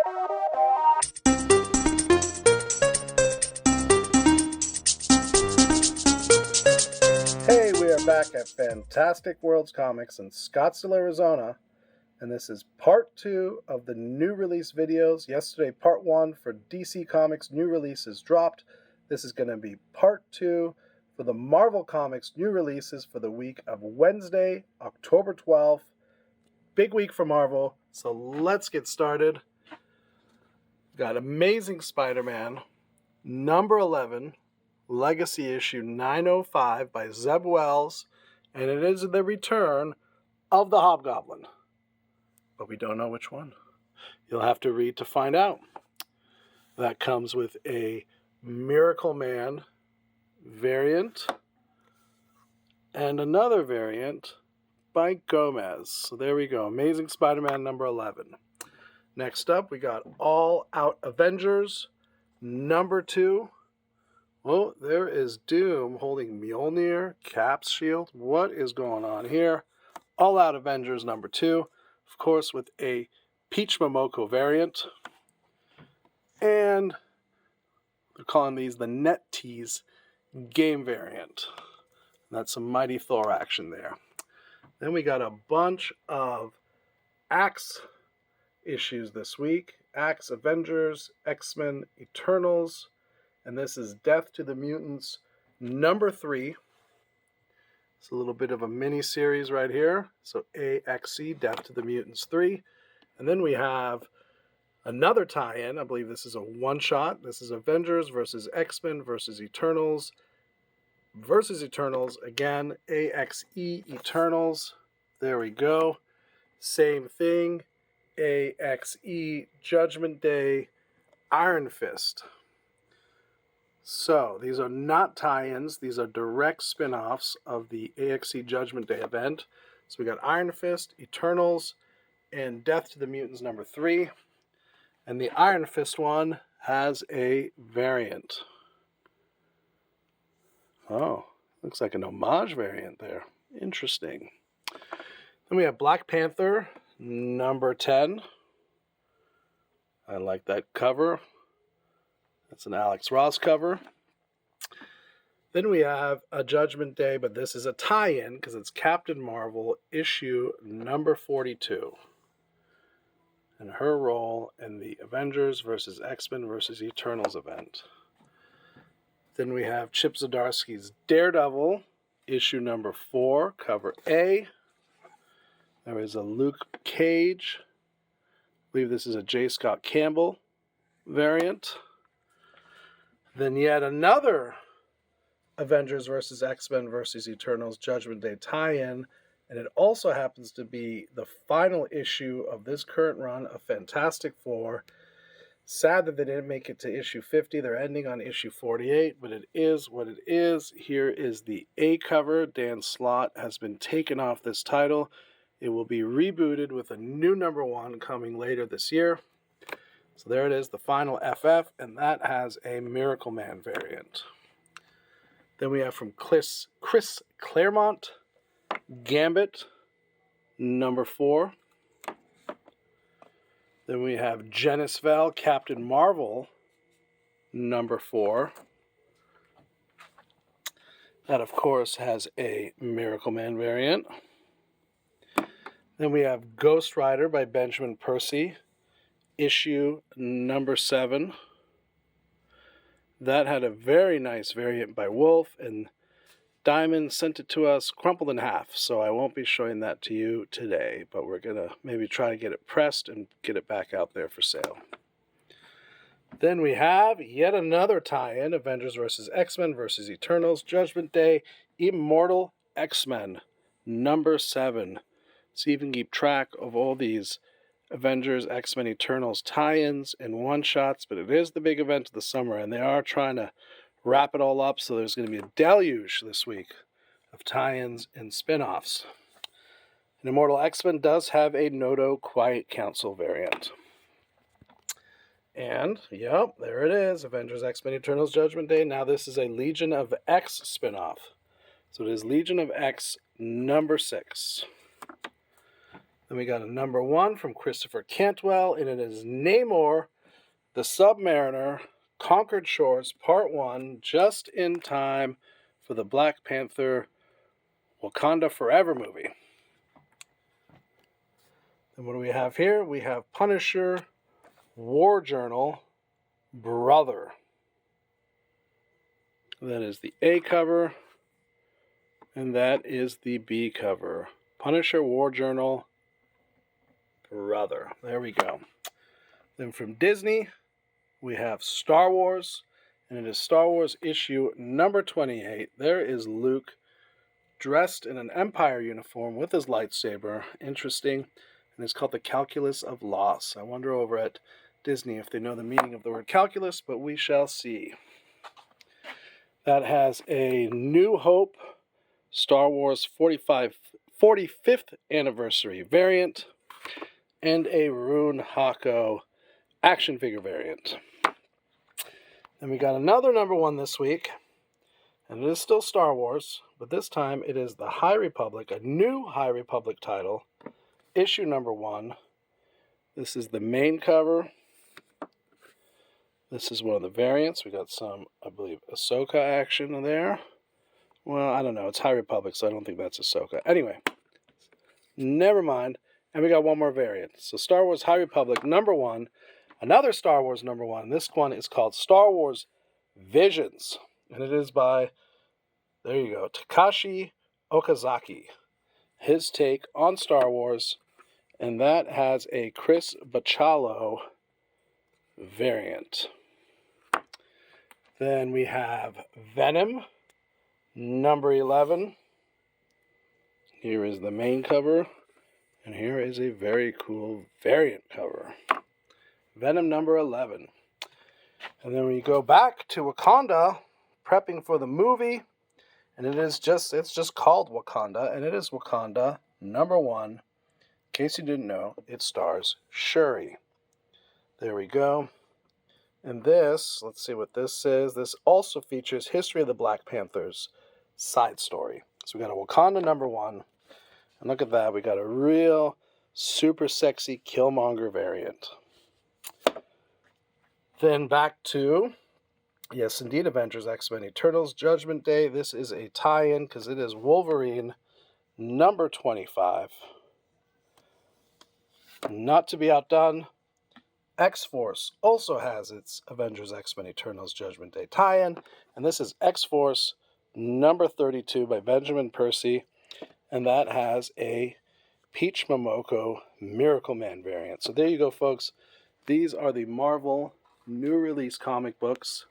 Hey, we are back at Fantastic Worlds Comics in Scottsdale, Arizona, and this is part 2 of the new release videos. Yesterday, part 1 for DC Comics new releases dropped. This is going to be part 2 for the Marvel Comics new releases for the week of Wednesday, October 12th. Big week for Marvel, so let's get started. Got Amazing Spider-Man, number 11, Legacy issue 905 by Zeb Wells, and it is the return of the Hobgoblin. But we don't know which one. You'll have to read to find out. That comes with a Miracle Man variant and another variant by Gomez. So there we go. Amazing Spider-Man number 11. Next up, we got All Out Avengers number 2. Oh, there is Doom holding Mjolnir, Cap's shield. What is going on here? All Out Avengers number 2, of course, with a Peach Momoko variant. And they're calling these the Net Tease game variant. That's some Mighty Thor action there. Then we got a bunch of Axe issues this week. Axe Avengers, X-Men Eternals, and this is Death to the Mutants number 3. It's a little bit of a mini-series right here. So AXE, Death to the Mutants 3. And then we have another tie-in. I believe this is a one-shot. This is Avengers versus X-Men versus Eternals. Versus Eternals. Again, AXE Eternals. There we go. Same thing. AXE Judgment Day Iron Fist. So, these are not tie-ins. These are direct spin-offs of the AXE Judgment Day event. So we got Iron Fist, Eternals, and Death to the Mutants number 3. And the Iron Fist one has a variant. Oh, looks like an homage variant there. Interesting. Then we have Black Panther number 10. I like that cover. That's an Alex Ross cover. Then we have a Judgment Day, but this is a tie-in because it's Captain Marvel issue number 42. And her role in the Avengers versus X-Men versus Eternals event. Then we have Chip Zdarsky's Daredevil, issue number 4, cover A. There is a Luke Cage. I believe this is a J. Scott Campbell variant. Then yet another Avengers versus X-Men versus Eternals Judgment Day tie-in, and it also happens to be the final issue of this current run of Fantastic Four. Sad that they didn't make it to issue 50. They're ending on issue 48, but it is what it is. Here is the A cover. Dan Slott has been taken off this title. It will be rebooted with a new number 1 coming later this year. So there it is, the final FF, and that has a Miracle Man variant. Then we have from Chris Claremont, Gambit, number 4. Then we have Genis-Vell, Captain Marvel, number 4. That, of course, has a Miracle Man variant. Then we have Ghost Rider by Benjamin Percy, issue number 7. That had a very nice variant by Wolf, and Diamond sent it to us crumpled in half, so I won't be showing that to you today, but we're going to maybe try to get it pressed and get it back out there for sale. Then we have yet another tie-in, Avengers vs. X-Men vs. Eternals, Judgment Day, Immortal X-Men, number 7. So you can keep track of all these Avengers, X-Men, Eternals tie-ins and one-shots, but it is the big event of the summer, and they are trying to wrap it all up, so there's going to be a deluge this week of tie-ins and spin-offs. And Immortal X-Men does have a Noto Quiet Council variant. And, yep, there it is, Avengers, X-Men, Eternals, Judgment Day. Now this is a Legion of X spin-off. So it is Legion of X number 6. Then we got a number 1 from Christopher Cantwell, and it is Namor, the Submariner, Conquered Shores, Part 1, just in time for the Black Panther Wakanda Forever movie. Then what do we have here? We have Punisher, War Journal, Brother. That is the A cover, and that is the B cover. Punisher, War Journal, Brother. There we go. Then from Disney, we have Star Wars, and it is Star Wars issue number 28. There is Luke dressed in an Empire uniform with his lightsaber. Interesting. And it's called The Calculus of Loss. I wonder over at Disney if they know the meaning of the word calculus, but we shall see. That has a New Hope Star Wars 45th anniversary variant and a Rune Hako action figure variant. Then we got another number 1 this week, and it is still Star Wars, but this time it is the High Republic, a new High Republic title, issue number 1. This is the main cover. This is one of the variants. We got some, I believe, Ahsoka action in there. Well, I don't know. It's High Republic, so I don't think that's Ahsoka. Anyway, never mind. And we got one more variant. So Star Wars High Republic number 1. Another Star Wars number 1. This one is called Star Wars Visions. And it is by, there you go, Takashi Okazaki. His take on Star Wars. And that has a Chris Bachalo variant. Then we have Venom, number 11. Here is the main cover, and here is a very cool variant cover. Venom number 11. And then we go back to Wakanda, prepping for the movie, and it's just called Wakanda, and it is Wakanda number 1. In case you didn't know, it stars Shuri. There we go. And this, let's see what this is. This also features History of the Black Panthers side story. So we got a Wakanda number 1. And look at that. We got a real super sexy Killmonger variant. Then back to, yes, indeed, Avengers X-Men Eternals Judgment Day. This is a tie-in because it is Wolverine number 25. Not to be outdone, X-Force also has its Avengers X-Men Eternals Judgment Day tie-in, and this is X-Force number 32 by Benjamin Percy, and that has a Peach Momoko Miracle Man variant. So there you go, folks. These are the Marvel new release comic books.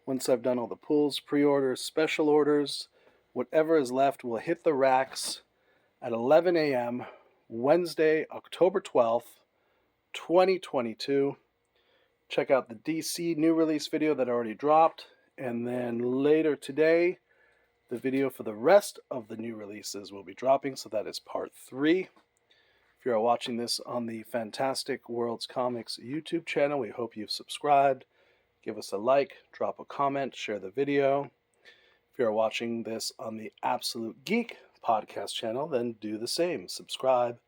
Once I've done all the pulls, pre-orders, special orders, whatever is left will hit the racks at 11 a.m. Wednesday, October 12th, 2022. Check out the DC new release video that already dropped, and then later today the video for the rest of the new releases will be dropping, so that is part 3. If you are watching this on the Fantastic Worlds Comics YouTube channel, we hope you've subscribed. Give us a like, drop a comment, share the video. If you are watching this on the Absolute Geek podcast channel, then do the same. Subscribe,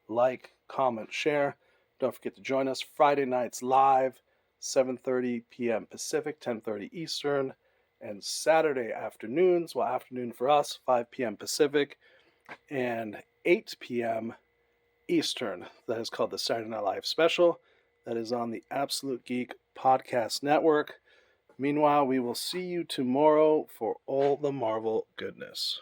like, comment, share. Don't forget to join us Friday nights live, 7:30 p.m. Pacific, 10:30 Eastern, and Saturday afternoons, well, afternoon for us, 5 p.m. Pacific, and 8 p.m. Eastern. That is called the Saturday Night Live special. That is on the Absolute Geek Podcast Network. Meanwhile, we will see you tomorrow for all the Marvel goodness.